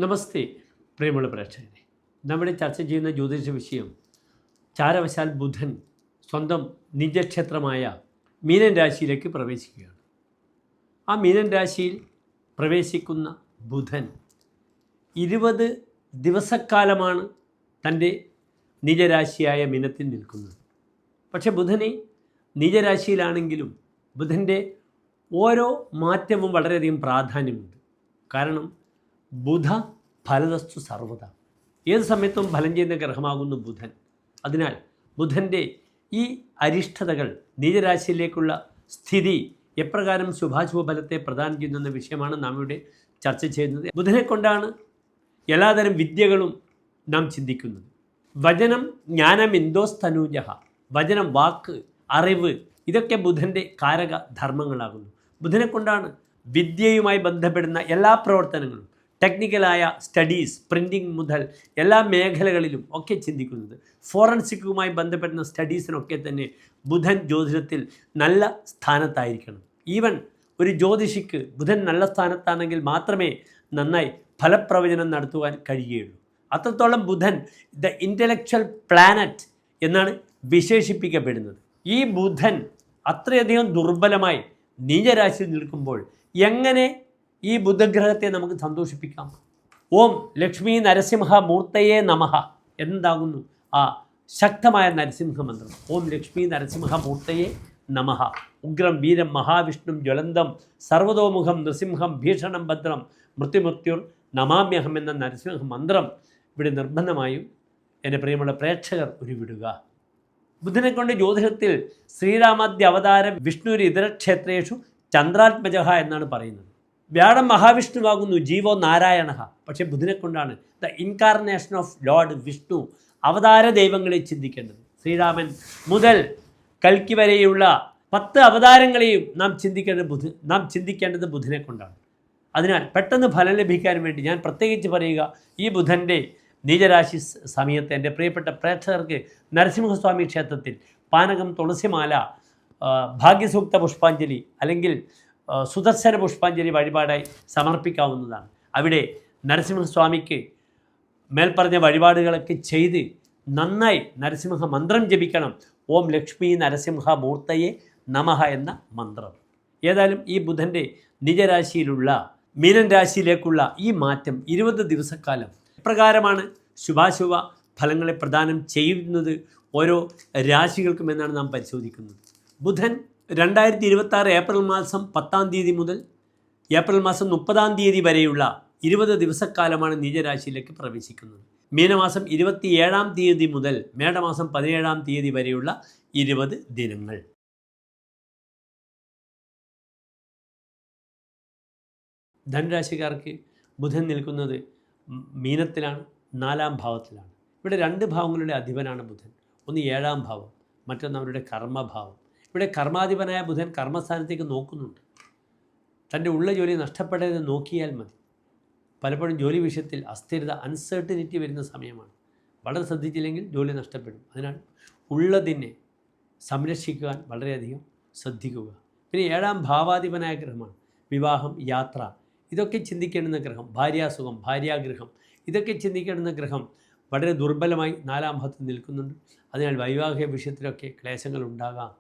നമസ്തേ പ്രിയമുള്ള പ്രേക്ഷകരെ, നമ്മുടെ ചർച്ച ചെയ്യുന്ന ജ്യോതിഷ വിഷയം ചാരവശാൽ ബുധൻ സ്വന്തം നിജക്ഷേത്രമായ മീനൻ രാശിയിലേക്ക് പ്രവേശിക്കുകയാണ്. ആ മീനൻ രാശിയിൽ പ്രവേശിക്കുന്ന ബുധൻ 20 ദിവസക്കാലമാണ് തൻ്റെ നിജരാശിയായ മീനത്തിൽ നിൽക്കുന്നത്. പക്ഷെ ബുധനെ നിജരാശിയിലാണെങ്കിലും ബുധൻ്റെ ഓരോ മാറ്റവും വളരെയധികം പ്രാധാന്യമുണ്ട്. കാരണം ബുധ ഫലതസ്തു സർവത, ഏത് സമയത്തും ഫലം ചെയ്യുന്ന ഗ്രഹമാകുന്നു ബുധൻ. അതിനാൽ ബുധൻ്റെ ഈ അരിഷ്ടതകൾ, നീചരാശിയിലേക്കുള്ള സ്ഥിതി എപ്രകാരം ശുഭാശുഭ ഫലത്തെ പ്രദാനം ചെയ്യുന്ന വിഷയമാണ് നാം ഇവിടെ ചർച്ച ചെയ്യുന്നത്. ബുധനെ കൊണ്ടാണ് എല്ലാതരം വിദ്യകളും നാം ചിന്തിക്കുന്നത്. വചനം ജ്ഞാനമിന്ദോസ്തനൂജ, വചനം, വാക്ക്, അറിവ്, ഇതൊക്കെ ബുധൻ്റെ കാരക ധർമ്മങ്ങളാകുന്നു. ബുധനെ കൊണ്ടാണ് വിദ്യയുമായി ബന്ധപ്പെടുന്ന എല്ലാ പ്രവർത്തനങ്ങളും, ടെക്നിക്കലായ സ്റ്റഡീസ്, പ്രിൻറ്റിങ് മുതൽ എല്ലാ മേഖലകളിലും ഒക്കെ ചിന്തിക്കുന്നത്. ഫോറൻസിക്കുമായി ബന്ധപ്പെടുന്ന സ്റ്റഡീസിനൊക്കെ തന്നെ ബുധൻ ജ്യോതിഷത്തിൽ നല്ല സ്ഥാനത്തായിരിക്കണം. ഈവൻ ഒരു ജ്യോതിഷിക്ക് ബുധൻ നല്ല സ്ഥാനത്താണെങ്കിൽ മാത്രമേ നന്നായി ഫലപ്രവചനം നടത്തുവാൻ കഴിയുകയുള്ളൂ. അത്രത്തോളം ബുധൻ ദ ഇൻ്റലക്ച്വൽ പ്ലാനറ്റ് എന്നാണ് വിശേഷിപ്പിക്കപ്പെടുന്നത്. ഈ ബുധൻ അത്രയധികം ദുർബലമായി നീചരാശിയിൽ നിൽക്കുമ്പോൾ എങ്ങനെ ഈ ബുധഗ്രഹത്തെ നമുക്ക് സന്തോഷിപ്പിക്കാം? ഓം ലക്ഷ്മി നരസിംഹ മൂർത്തയേ നമഃ എന്താകുന്നു ആ ശക്തമായ നരസിംഹ മന്ത്രം. ഓം ലക്ഷ്മി നരസിംഹ മൂർത്തയേ നമഃ. ഉഗ്രം വീരം മഹാവിഷ്ണും ജ്വലന്തം സർവതോമുഖം നൃസിംഹം ഭീഷണം ഭദ്രം മൃത്യുമൃത്യുർ നമാമ്യഹം എന്ന നരസിംഹ മന്ത്രം ഇവിടെ നിർബന്ധമായും എൻ്റെ പ്രിയമുള്ള പ്രേക്ഷകർ ഉരുവിടുക. ബുധനെ കൊണ്ട് ജ്യോതിഷത്തിൽ ശ്രീരാമാദ്യ അവതാര വിഷ്ണുര് ഇതരക്ഷേത്രേഷു ചന്ദ്രാത്മജ എന്നാണ് പറയുന്നത്. വ്യാഴം മഹാവിഷ്ണുവാകുന്നു, ജീവോ നാരായണ. പക്ഷേ ബുധനെ കൊണ്ടാണ് the incarnation of Lord Vishnu, അവതാര ദൈവങ്ങളെ ചിന്തിക്കേണ്ടത്. ശ്രീരാമൻ മുതൽ കൽക്കി വരെയുള്ള 10 അവതാരങ്ങളെയും നാം ചിന്തിക്കേണ്ടത് ബുധനെ കൊണ്ടാണ്. അതിനാൽ പെട്ടെന്ന് ഫലം ലഭിക്കാൻ വേണ്ടി ഞാൻ പ്രത്യേകിച്ച് പറയുക, ഈ ബുധൻ്റെ നീചരാശി സമയത്ത് എൻ്റെ പ്രിയപ്പെട്ട പ്രേക്ഷകർക്ക് നരസിംഹസ്വാമി ക്ഷേത്രത്തിൽ പാനകം, തുളസിമാല, ഭാഗ്യസൂക്ത പുഷ്പാഞ്ജലി അല്ലെങ്കിൽ സുദർശന പുഷ്പാഞ്ജലി വഴിപാടായി സമർപ്പിക്കാവുന്നതാണ്. അവിടെ നരസിംഹസ്വാമിക്ക് മേൽപ്പറഞ്ഞ വഴിപാടുകളൊക്കെ ചെയ്ത് നന്നായി നരസിംഹ മന്ത്രം ജപിക്കണം. ഓം ലക്ഷ്മി നരസിംഹ മൂർത്തയെ നമഃ എന്ന മന്ത്രം. ഏതായാലും ഈ ബുധൻ്റെ നിജരാശിയിലുള്ള മീനൻ രാശിയിലേക്കുള്ള ഈ മാറ്റം 20 ദിവസക്കാലം എപ്രകാരമാണ് ശുഭാശുഭ ഫലങ്ങളെ പ്രദാനം ചെയ്യുന്നത് ഓരോ രാശികൾക്കും എന്നാണ് നാം പരിശോധിക്കുന്നത്. ബുധൻ 2026 ഏപ്രിൽ മാസം 10-ാം തീയതി മുതൽ ഏപ്രിൽ മാസം 30-ാം തീയതി വരെയുള്ള 20 ദിവസക്കാലമാണ് നീചരാശിയിലേക്ക് പ്രവേശിക്കുന്നത്. മീനമാസം 27-ാം തീയതി മുതൽ മേടമാസം 17-ാം തീയതി വരെയുള്ള 20 ദിനങ്ങൾ. ധനുരാശിക്കാർക്ക് ബുധൻ നിൽക്കുന്നത് മീനത്തിലാണ്, 4-ാം ഭാവത്തിലാണ്. ഇവിടെ 2 ഭാവങ്ങളുടെ അധിപനാണ് ബുധൻ. ഒന്ന് 7-ാം ഭാവം, മറ്റൊന്ന് അവരുടെ കർമ്മഭാവം. ഇവിടെ കർമാധിപനായ ബുധൻ കർമ്മസ്ഥാനത്തേക്ക് നോക്കുന്നുണ്ട്. തൻ്റെ ഉള്ള ജോലി നഷ്ടപ്പെടാതെ നോക്കിയാൽ മതി. പലപ്പോഴും ജോലി വിഷയത്തിൽ അസ്ഥിരത, അൺസർട്ടനിറ്റി വരുന്ന സമയമാണ്. വളരെ ശ്രദ്ധിച്ചില്ലെങ്കിൽ ജോലി നഷ്ടപ്പെടും. അതിനാൽ ഉള്ളതിനെ സംരക്ഷിക്കുവാൻ വളരെയധികം ശ്രദ്ധിക്കുക. പിന്നെ 7-ാം ഭാവാധിപനായ ഗ്രഹമാണ്. വിവാഹം, യാത്ര, ഇതൊക്കെ ചിന്തിക്കേണ്ടുന്ന ഗ്രഹം. ഭാര്യാസുഖം, ഭാര്യാഗൃഹം, ഇതൊക്കെ ചിന്തിക്കേണ്ടുന്ന ഗ്രഹം വളരെ ദുർബലമായി 4-ാം ഭാവത്തിൽ നിൽക്കുന്നുണ്ട്. അതിനാൽ വൈവാഹിക വിഷയത്തിലൊക്കെ ക്ലേശങ്ങൾ ഉണ്ടാകാം.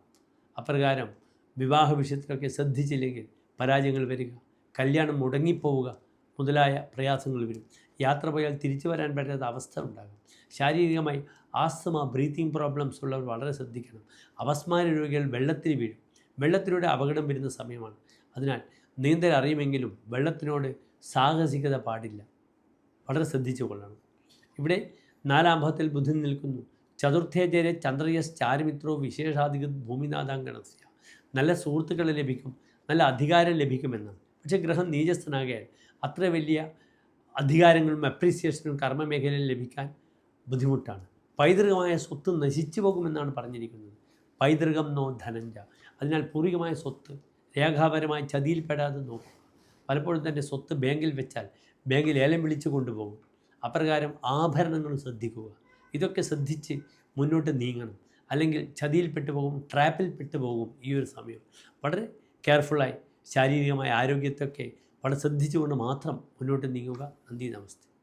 അപ്രകാരം വിവാഹ വിഷയത്തിലൊക്കെ ശ്രദ്ധിച്ചില്ലെങ്കിൽ പരാജയങ്ങൾ വരിക, കല്യാണം മുടങ്ങിപ്പോവുക മുതലായ പ്രയാസങ്ങൾ വരും. യാത്ര പോയാൽ തിരിച്ചു വരാൻ പറ്റാത്ത അവസ്ഥ ഉണ്ടാകും. ശാരീരികമായി ആസ്തമ, ബ്രീത്തിങ് പ്രോബ്ലംസ് ഉള്ളവർ വളരെ ശ്രദ്ധിക്കണം. അപസ്മാര രോഗികൾ വെള്ളത്തിൽ വീഴും. വെള്ളത്തിലൂടെ അപകടം വരുന്ന സമയമാണ്. അതിനാൽ നീന്തൽ അറിയുമെങ്കിലും വെള്ളത്തിനോട് സാഹസികത പാടില്ല. വളരെ ശ്രദ്ധിച്ചു കൊള്ളണം. ഇവിടെ 4-ാം ഭാവത്തിൽ ബുധൻ നിൽക്കുന്നു. ചതുർത്ഥേജരെ ചന്ദ്രയസ് ചാരുമിത്രോ വിശേഷാധിക ഭൂമിനാഥാങ്കണസ്യ, നല്ല സുഹൃത്തുക്കളെ ലഭിക്കും, നല്ല അധികാരം ലഭിക്കുമെന്നാണ്. പക്ഷേ ഗ്രഹം നീചസ്ഥനാകയാൽ അത്ര വലിയ അധികാരങ്ങളും അപ്രീസിയേഷനും കർമ്മമേഖലയിൽ ലഭിക്കാൻ ബുദ്ധിമുട്ടാണ്. പൈതൃകമായ സ്വത്ത് നശിച്ചു പോകുമെന്നാണ് പറഞ്ഞിരിക്കുന്നത്. പൈതൃകം നോ ധനഞ്ജ. അതിനാൽ പൂർവികമായ സ്വത്ത് രേഖാപരമായി ചതിയിൽപ്പെടാതെ നോക്കുക. പലപ്പോഴും തൻ്റെ സ്വത്ത് ബാങ്കിൽ വെച്ചാൽ ബാങ്കിൽ ഏലം വിളിച്ചു കൊണ്ടുപോകും. അപ്രകാരം ആഭരണങ്ങളും ശ്രദ്ധിക്കുക. ഇതൊക്കെ ശ്രദ്ധിച്ച് മുന്നോട്ട് നീങ്ങണം. അല്ലെങ്കിൽ ചതിയിൽപ്പെട്ടു പോകും, ട്രാപ്പിൽ പെട്ടു പോകും. ഈ ഒരു സമയം വളരെ കെയർഫുള്ളായി ശാരീരികമായ ആരോഗ്യത്തൊക്കെ വളരെ ശ്രദ്ധിച്ചുകൊണ്ട് മാത്രം മുന്നോട്ട് നീങ്ങുക. നന്ദി, നമസ്തേ.